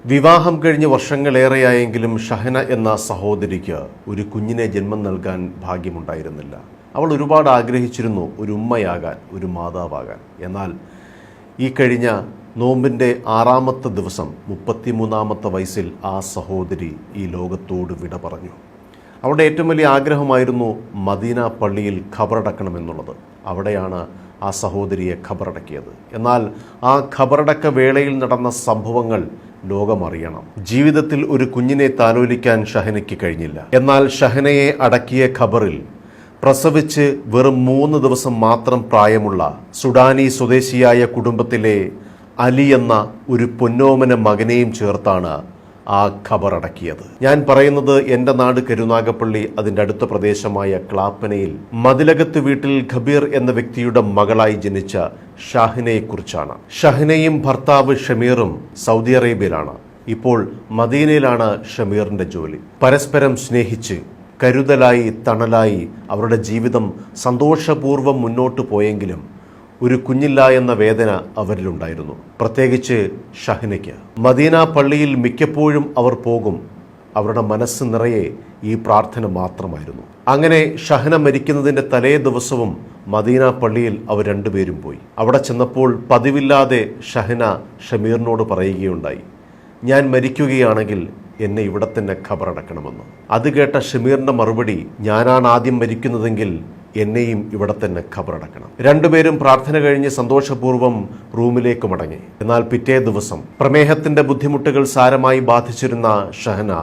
വിവാഹം കഴിഞ്ഞ് വർഷങ്ങളേറെയായെങ്കിലും ഷഹന എന്ന സഹോദരിക്ക് ഒരു കുഞ്ഞിനെ ജന്മം നൽകാൻ ഭാഗ്യമുണ്ടായിരുന്നില്ല. അവൾ ഒരുപാട് ആഗ്രഹിച്ചിരുന്നു ഒരു ഉമ്മയാകാൻ, ഒരു മാതാവാകാൻ. എന്നാൽ ഈ കഴിഞ്ഞ നോമ്പിൻ്റെ 6-ാമത്തെ ദിവസം 33-ാമത്തെ വയസ്സിൽ ആ സഹോദരി ഈ ലോകത്തോട് വിട പറഞ്ഞു. അവളുടെ ഏറ്റവും വലിയ ആഗ്രഹമായിരുന്നു മദീന പള്ളിയിൽ ഖബറടക്കണമെന്നുള്ളത്. അവിടെയാണ് ആ സഹോദരിയെ ഖബറടക്കിയത്. എന്നാൽ ആ ഖബറടക്ക വേളയിൽ നടന്ന സംഭവങ്ങൾ ലോകമറിയണം. ജീവിതത്തിൽ ഒരു കുഞ്ഞിനെ താലോലിക്കാൻ ഷഹനയ്ക്ക് കഴിഞ്ഞില്ല. എന്നാൽ ഷഹനയെ അടക്കിയ ഖബറിൽ പ്രസവിച്ച് വെറും 3 ദിവസം മാത്രം പ്രായമുള്ള സുഡാനി സ്വദേശിയായ കുടുംബത്തിലെ അലി എന്ന ഒരു പൊന്നോമന മകനെയും ചേർത്താണ് ആ ഖബറടക്കിയത്. ഞാൻ പറയുന്നത് എൻ്റെ നാട് കരുനാഗപ്പള്ളി, അതിൻ്റെ അടുത്ത പ്രദേശമായ ക്ലാപ്പനയിൽ മതിലകത്ത് വീട്ടിൽ ഖബീർ എന്ന വ്യക്തിയുടെ മകളായി ജനിച്ച ഷാഹിനയെക്കുറിച്ചാണ്. ഷഹനയും ഭർത്താവ് ഷമീറും സൗദി അറേബ്യയിലാണ്. ഇപ്പോൾ മദീനയിലാണ് ഷമീറിൻ്റെ ജോലി. പരസ്പരം സ്നേഹിച്ച് കരുതലായി തണലായി അവരുടെ ജീവിതം സന്തോഷപൂർവ്വം മുന്നോട്ട് പോയെങ്കിലും ഒരു കുഞ്ഞില്ല എന്ന വേദന അവരിലുണ്ടായിരുന്നു. പ്രത്യേകിച്ച് ഷഹനയ്ക്ക്. മദീന പള്ളിയിൽ മിക്കപ്പോഴും അവർ പോകും. അവരുടെ മനസ്സ് നിറയെ ഈ പ്രാർത്ഥന മാത്രമായിരുന്നു. അങ്ങനെ ഷഹന മരിക്കുന്നതിൻ്റെ തലേ ദിവസവും മദീന പള്ളിയിൽ അവർ രണ്ടുപേരും പോയി. അവിടെ ചെന്നപ്പോൾ പതിവില്ലാതെ ഷഹന ഷമീറിനോട് പറയുകയുണ്ടായി, ഞാൻ മരിക്കുകയാണെങ്കിൽ എന്നെ ഇവിടെ തന്നെ ഖബറടക്കണമെന്ന്. അത് കേട്ട ഷമീറിൻ്റെ മറുപടി, ഞാനാണ് ആദ്യം മരിക്കുന്നതെങ്കിൽ എന്നെയും ഇവിടെ തന്നെ ഖബറടക്കണം. രണ്ടുപേരും പ്രാർത്ഥന കഴിഞ്ഞ് സന്തോഷപൂർവ്വം റൂമിലേക്ക് മടങ്ങി. എന്നാൽ പിറ്റേ ദിവസം പ്രമേഹത്തിന്റെ ബുദ്ധിമുട്ടുകൾ സാരമായി ബാധിച്ചിരുന്ന ഷഹന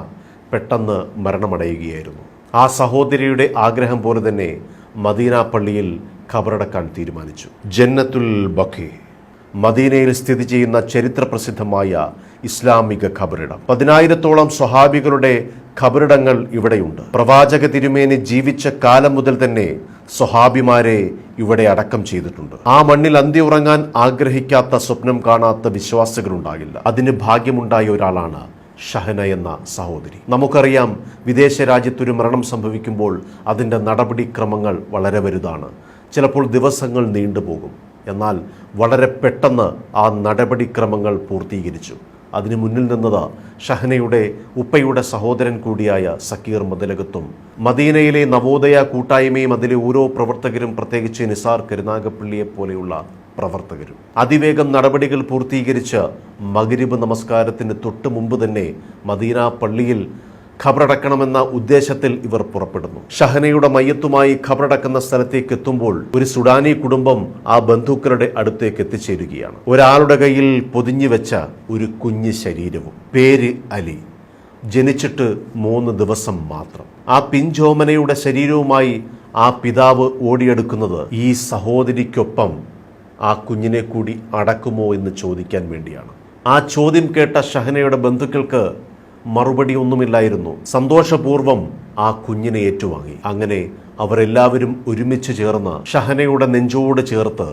പെട്ടെന്ന് മരണമടയുകയായിരുന്നു. ആ സഹോദരിയുടെ ആഗ്രഹം പോലെ തന്നെ മദീന പള്ളിയിൽ ഖബറടക്കാൻ തീരുമാനിച്ചു. ജന്നത്തുൽ ബഖീ മദീനയിൽ സ്ഥിതി ചെയ്യുന്ന ചരിത്ര പ്രസിദ്ധമായ ഇസ്ലാമിക ഖബറിടം. 10,000-ഓളം സ്വഹാബികളുടെ ഖബറിടങ്ങൾ ഇവിടെയുണ്ട്. പ്രവാചക തിരുമേനി ജീവിച്ച കാലം മുതൽ തന്നെ സ്വഹാബിമാരെ ഇവിടെ അടക്കം ചെയ്തിട്ടുണ്ട്. ആ മണ്ണിൽ അന്തി ഉറങ്ങാൻ ആഗ്രഹിക്കാത്ത, സ്വപ്നം കാണാത്ത വിശ്വാസികളുണ്ടാകില്ല. അതിന് ഭാഗ്യമുണ്ടായ ഒരാളാണ് ഷഹന എന്ന സഹോദരി. നമുക്കറിയാം, വിദേശ രാജ്യത്തൊരു മരണം സംഭവിക്കുമ്പോൾ അതിൻ്റെ നടപടിക്രമങ്ങൾ വളരെ വലുതാണ്. ചിലപ്പോൾ ദിവസങ്ങൾ നീണ്ടുപോകും. എന്നാൽ വളരെ പെട്ടെന്ന് ആ നടപടിക്രമങ്ങൾ പൂർത്തീകരിച്ചു. അതിനു മുന്നിൽ നിന്നത് ഷഹനയുടെ ഉപ്പയുടെ സഹോദരൻ കൂടിയായ സക്കീർ മതിലകത്തും മദീനയിലെ നവോദയ കൂട്ടായ്മയും അതിലെ ഓരോ പ്രവർത്തകരും, പ്രത്യേകിച്ച് നിസാർ കരുനാഗപ്പള്ളിയെ പോലെയുള്ള പ്രവർത്തകരും അതിവേഗം നടപടികൾ പൂർത്തീകരിച്ച് മഗ്രിബ് നമസ്കാരത്തിന് തൊട്ട് മുമ്പ് തന്നെ മദീന പള്ളിയിൽ ഖബറടക്കണമെന്ന ഉദ്ദേശത്തിൽ ഇവർ പുറപ്പെടുന്നു. ഷഹനയുടെ മയ്യത്തുമായി ഖബറടക്കുന്ന സ്ഥലത്തേക്ക് എത്തുമ്പോൾ ഒരു സുഡാനി കുടുംബം ആ ബന്ധുക്കളുടെ അടുത്തേക്ക് എത്തിച്ചേരുകയാണ്. ഒരാളുടെ കയ്യിൽ പൊതിഞ്ഞു വെച്ച ഒരു കുഞ്ഞ് ശരീരവും. പേര് അലി. ജനിച്ചിട്ട് 3 ദിവസം മാത്രം. ആ പിഞ്ചോമനയുടെ ശരീരവുമായി ആ പിതാവ് ഓടിയെടുക്കുന്നത് ഈ സഹോദരിക്കൊപ്പം ആ കുഞ്ഞിനെ കൂടി അടക്കുമോ എന്ന് ചോദിക്കാൻ വേണ്ടിയാണ്. ആ ചോദ്യം കേട്ട ഷഹനയുടെ ബന്ധുക്കൾക്ക് മറുപടി ഒന്നുമില്ലായിരുന്നു. സന്തോഷപൂർവ്വം ആ കുഞ്ഞിനെ ഏറ്റുവാങ്ങി. അങ്ങനെ അവരെല്ലാവരും ഒരുമിച്ച് ചേർന്ന് ഷഹനയുടെ നെഞ്ചോട് ചേർത്ത്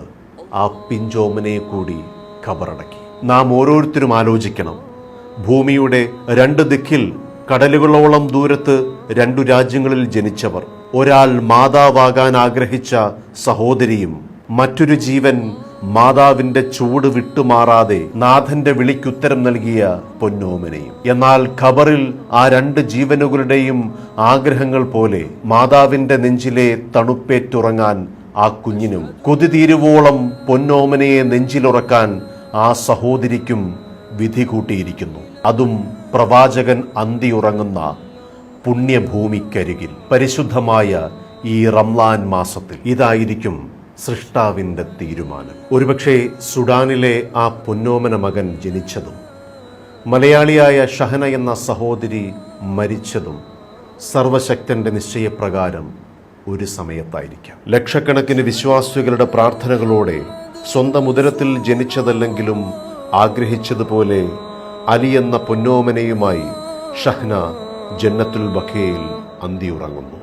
ആ പിഞ്ചോമനയെ കൂടി ഖബറടക്കി. നാം ഓരോരുത്തരും ആലോചിക്കണം, ഭൂമിയുടെ 2 ദിക്കിൽ കടലുകളോളം ദൂരത്ത് 2 രാജ്യങ്ങളിൽ ജനിച്ചവർ, ഒരാൾ മാതാവാകാൻ ആഗ്രഹിച്ച സഹോദരിയും മറ്റൊരു ജീവൻ മാതാവിന്റെ ചൂട് വിട്ടുമാറാതെ നാഥന്റെ വിളിക്കുത്തരം നൽകിയ പൊന്നോമനയും. എന്നാൽ ഖബറിൽ ആ 2 ജീവനുകളുടെയും ആഗ്രഹങ്ങൾ പോലെ മാതാവിന്റെ നെഞ്ചിലെ തണുപ്പേറ്റുറങ്ങാൻ ആ കുഞ്ഞിനും, കൊതി തീരുവോളം പൊന്നോമനയെ നെഞ്ചിലുറക്കാൻ ആ സഹോദരിക്കും വിധി കൂട്ടിയിരിക്കുന്നു. അതും പ്രവാചകൻ അന്തിയുറങ്ങുന്ന പുണ്യഭൂമിക്കരികിൽ, പരിശുദ്ധമായ ഈ റംലാൻ മാസത്തിൽ. ഇതായിരിക്കും സൃഷ്ടാവിൻ്റെ തീരുമാനം. ഒരുപക്ഷെ സുഡാനിലെ ആ പൊന്നോമന മകൻ ജനിച്ചതും മലയാളിയായ ഷഹന എന്ന സഹോദരി മരിച്ചതും സർവശക്തന്റെ നിശ്ചയപ്രകാരം ഒരു സമയത്തായിരിക്കാം. ലക്ഷക്കണക്കിന് വിശ്വാസികളുടെ പ്രാർത്ഥനകളോടെ സ്വന്തം ഉദരത്തിൽ ജനിച്ചതല്ലെങ്കിലും ആഗ്രഹിച്ചതുപോലെ അലി എന്ന പൊന്നോമനയുമായി ഷഹന ജന്നത്തുൽ ബഖീയിൽ അന്തിയുറങ്ങുന്നു.